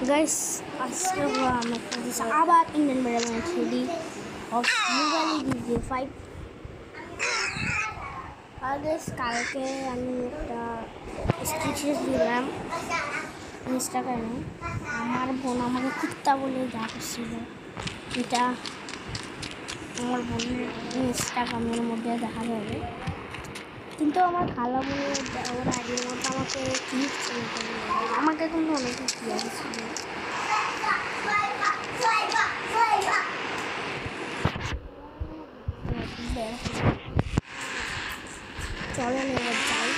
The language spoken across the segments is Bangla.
গাইস আজকে আমরা করতেছি আবার Indian medal 3D of mobile GTA 5 আর গাইস কালকে আমি একটা স্ট্যাটাস দিলাম ইনস্টাগ্রামে। আমার বোন আমাকে কুত্তা বলে ডাকছিল, এটা আমার বোনের ইনস্টাগ্রামের মধ্যে দেখা যাবে, কিন্তু আমার খালা বোনের ওর আইডির মধ্যে আমাকে ক্লিক ছিল, আমাকে কিন্তু অনেকে ক্লিয়ার ছিল। চলেন এবার যাই।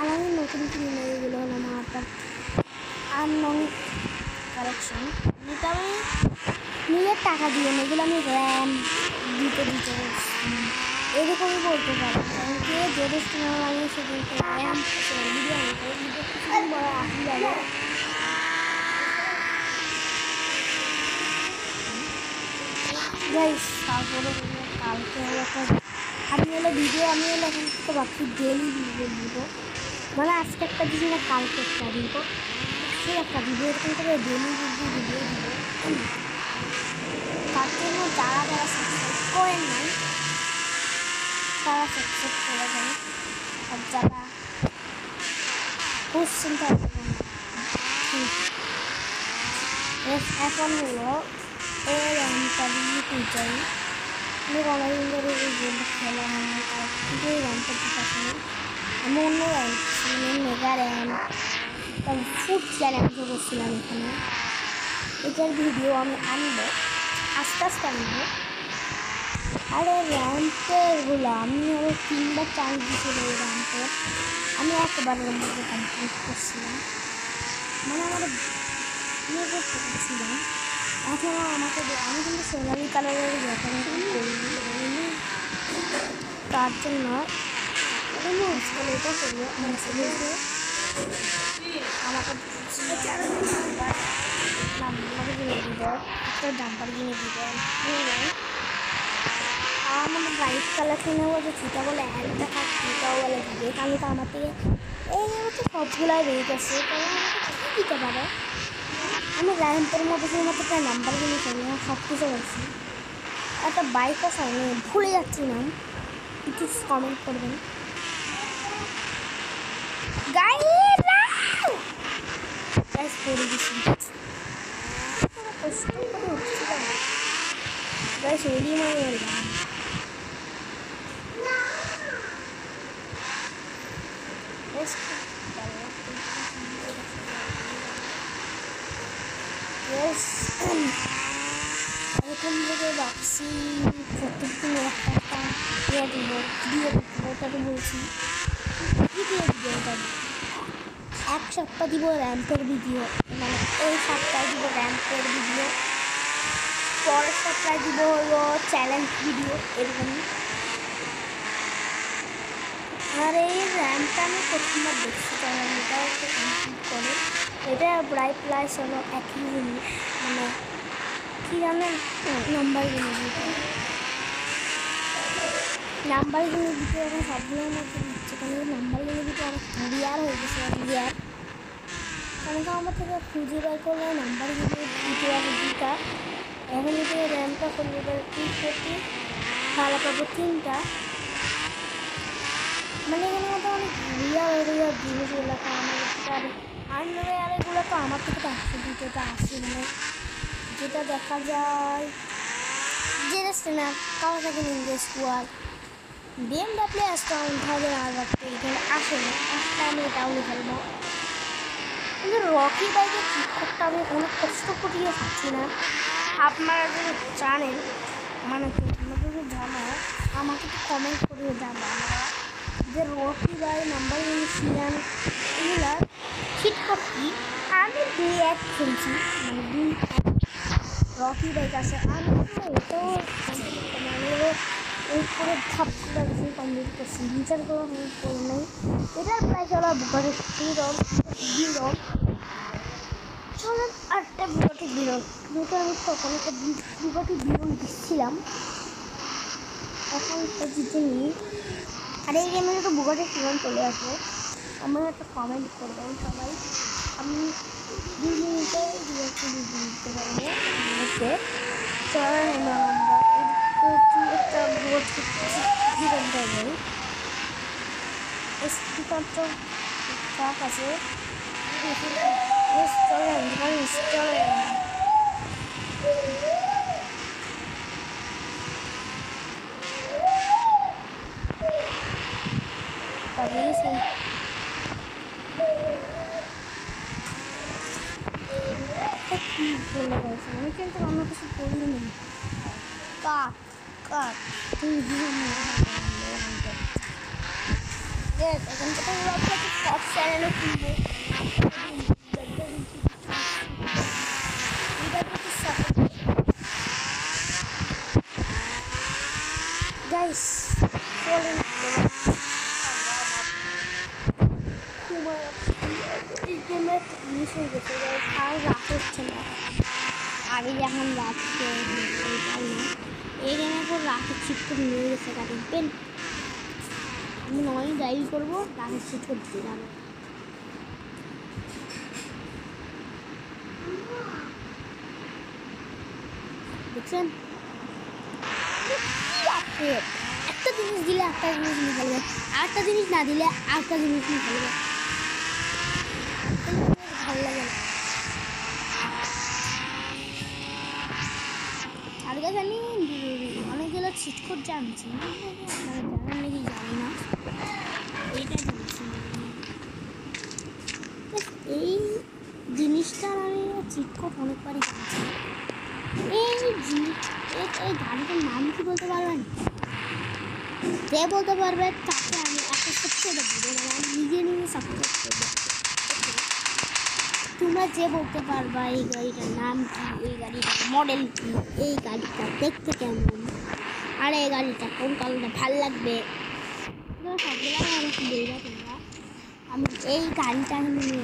আমাদের নতুন কিনে এগুলো হলো আমার একটা আননং কালেকশন, যেটা আমি নিজের টাকা দিয়ে এগুলো আমি র্যাম দিতে এরকমই বলতে পারি, কারণ কে যেদের সিনেমা লাগে সেদিনকে র্যাম ভিডিও আনতে ভিডিও কিছুদিন বড় আসি যাবে। তারপরে কালকে একটা আমি ভিডিও আমি এখন তো ভাবছি ডেলি ভিডিও দিব, মানে আজকে একটা দিন না কালকে একটা দিব, সে একটা ভিডিও এরকম করে ডেলি ভিডিও দিব। তার জন্য যারা যারা সাবস্ক্রাইব করেন নাই তারা সাবস্ক্রাইব করে দেন, আর যারা কোশ্চেন এখন হলো এর আমি চাই আমি অনলাইন ধরে এই গেমটা খেলা হয়, আর কিন্তু এই র্যামটা ঠিক আছে আমি অন্য RAM mega RAM food challenge করেছিলাম এখানে। এটার ভিডিও আমি আনবো, আস্তে আস্তে আনবো। আর এই র্যাম্পেরগুলো আমি আরও 3বার চান্স দিয়েছিল, এই র্যাম্পের আমি একবারের মধ্যে কমপ্লিট করছিলাম, মানে আমার ইয়ে করতে পারছিলাম। এখনও আমাকে আমি কিন্তু সোনালি কালারের ব্যাপারে করিনি, তার জন্য এটা করবো আমাকে নাম্বার কিনে দিব, একটা ডাম্পার কিনে দিব। আমার হোয়াইট কালার কিনে বলছে সেটা বলে একটা সেটাও বলে দিবে, আমি তো আমার থেকে এই হচ্ছে সবগুলাই রেট আছে, কারণ আমাকে দিতে পারে। আমি র্যাম্পের মধ্যে শুধুমাত্র একটা নাম্বার কিনে ফেলি, আমার সব কিছু বলছি। একটা বাইক আছে আমি ভুলে যাচ্ছি নাম, কিছু কমেন্ট করবেন। করে দিচ্ছি কষ্ট করে উঠছিলাম গাইস, ওরই মানে এলাম এখন থেকে ভাবছি প্রত্যেকদিন একটা ইয়ে দিব, ভিডিও ওটা তো বলছি ভিডিও ওটা এক সপ্তাহ দিব র্যাম্পের ভিডিও, মানে এই সপ্তাহে দিব র্যাম্পের ভিডিও, পরের সপ্তাহে দিব হলো চ্যালেঞ্জ ভিডিও এরকমই। আর এই র্যাম্পটা আমি প্রথমবার দেখছি, কারণ এটা একটা কমপ্লিট করে এটা প্রায় প্লাস হলো একই জিনিস, মানে কী জানেন নাম্বার কিনে দিতে এখন সবগুলোর মধ্যে দিচ্ছে, কারণ নাম্বার কিনে দিতে অনেক রিয়ার হয়ে গেছে, রিয়ার কারণ আমার থেকে খুঁজে বের করলে নাম্বার কিনে দিতে হবে দুটা। এখন যদি র্যামটা করলে ঠিক করতে ভালো পাবো 3টা, মানে এখানে মধ্যে অনেক রিয়ার জিনিসগুলো আমার আনরেয়ারগুলো তো আমার থেকে তো আসছে, দুটোটা আসছে, মানে যেটা দেখা যায় যে না কারো থেকে নিন্দে স্কোয়ার BMW S1000 আর রাখতে এখানে আসলে আমি এটাও ফেলবো। কিন্তু রকি বাইকের চিৎকারটা আমি অনেক কষ্ট করিয়ে পাচ্ছি না। আপনারা যদি জানেন, মানে তোমরা যদি জানো আমাকে একটু কমেন্ট করিয়ে জানাবো যে রকি বাইক নাম্বার ইউনিশিয়ান এগুলার চিৎকার কি। আমি 2 খেলছি, মানে 2 রকি বাইক আছে, আমি এটাও উপরে ধাপ করে কমপ্লিট করছি, বিচার করে নেই। এটার প্রাইস হলো বুকারের বিরল চলেন আরেকটা বুকাটি বিরল, যেটা আমি তখন একটা বুকাটি বিরল দিচ্ছিলাম, এখন একটা জিতে নিই। আর এই গেমে তো বুকাটি বিরল চলে আসবে, আমার একটা কমেন্ট করবেন সবাই, আমি 2 মিনিটে কিছু দিতে পারবো ওকে। চলো আমরা একটা বোর্ড স্পিকারটা যাই, স্পিকারটা ঠিকঠাক আছে। চলেন গাইস চলেন। আমি কিন্তু অন্য কিছু করি না। কাক কাক তুই এখন থেকে সব চ্যানেলে খুলবো। গাইস চলেন আর রাত হচ্ছে না, আগে যখন রাত এই গেমের পর রাতের ছিট করে নিয়ে গেছে কাটিং পেন। আমি নয় ড্রাইভ করবো, রাতের ছিট করে দিলাম। দেখছেন একটা জিনিস দিলে একটা জিনিস নিয়ে ফেলবে, আরেকটা জিনিস না দিলে আরেকটা জিনিস নিয়ে ফেলবে। ভালো লাগে না। আগে জানি অনেকগুলো ছিটকোট জানছি, আপনারা জানেন নাকি জানি না, এইটা জানছি। এই জিনিসটার আমি ছিটকোট অনেকবারই জানছি। এই গাড়িটার নাম কি বলতে পারবেন? যে বলতে পারবে তাকে আমি একটা সাবস্ক্রাইব দেবো, আমি নিজে সাবস্ক্রাইব করবো। তোমরা যে বলতে পারবা এই গাড়িটার নাম কি, এই গাড়িটার মডেল কি, এই গাড়িটা দেখতে কেমন, আর এই গাড়িটা কোন কালারটা ভাল লাগবে, সবগুলো আমাকে বলবা তোমরা। আমি এই গাড়িটা নিয়ে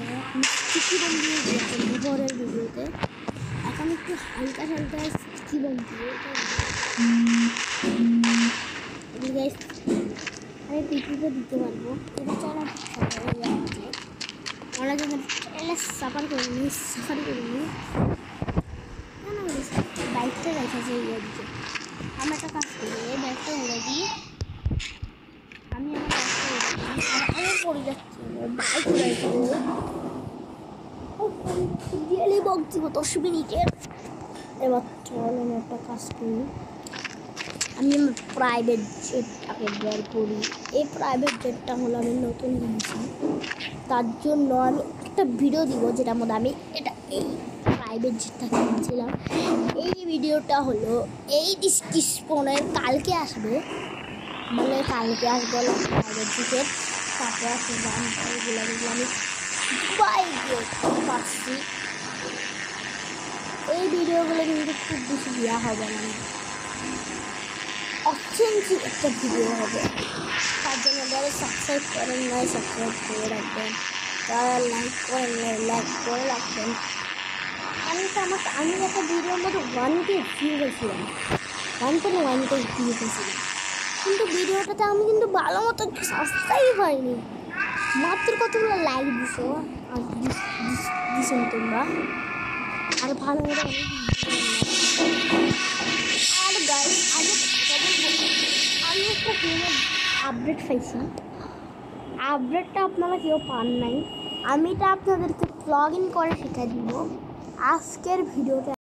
স্টিকি বম দিয়ে দিয়েছি পরের ভিডিওতে। এখন একটু হালকা হালকা স্টিকি বম দিয়ে আমি পিপিতে দিতে পারবো। এটা চলো সবাই যাওয়া যায়, আমরা যখন সাফার করিনি না বাইকটা রেখেছে এই দিকে। আমি একটা কাজ করি, এই ব্যাগটা উড়ে দিই, আমি আমার ব্যাগটা উড়ে দিই, আমি পড়ে যাচ্ছি বাইক উড়াইতে গেলে বকছি 10 মিনিটের। এবার চল আমি একটা কাজ করি, আমি আমার প্রাইভেট জেটটাকে বের করি। এই প্রাইভেট জেটটা হলো আমি নতুন কিনেছি, তার জন্য আমি একটা ভিডিও দিব যেটার মধ্যে আমি এই প্রাইভেট জেটটা কিনেছিলাম। এই ভিডিওটা হলো এই ডিসক্রিপশনের কালকে আসবে, মানে কালকে আসবে প্রাইভেট জেটের। তারপর এগুলো আমি দুবাই পাচ্ছি। এই ভিডিওগুলো কিন্তু খুব বেশি দেওয়া হবে না, অথেন্টিক একটা ভিডিও হবে। তার জন্য যারা সাবস্ক্রাইব করেন নয় সাবস্ক্রাইব করে রাখবেন, যারা লাইক করেন নয় লাইক করে রাখবেন। আমি একটা ভিডিওর মধ্যে 1K ভিউ হয়েছিলাম, 1.1K ভিউ হয়েছিলাম, কিন্তু ভিডিওটাতে আমি কিন্তু ভালো মতো সাবস্ক্রাইব হয়নি, মাত্র কতগুলো লাইক দিছো আর দিছেন তোমরা, আর ভালো মতো আর গাইস আমি একটা গেমের আপডেট পাইছি। আপডেটটা আপনারা কেউ পান নাই, আমি এটা আপনাদেরকে লগ ইন করে শিখিয়ে দিব আজকের ভিডিওতে।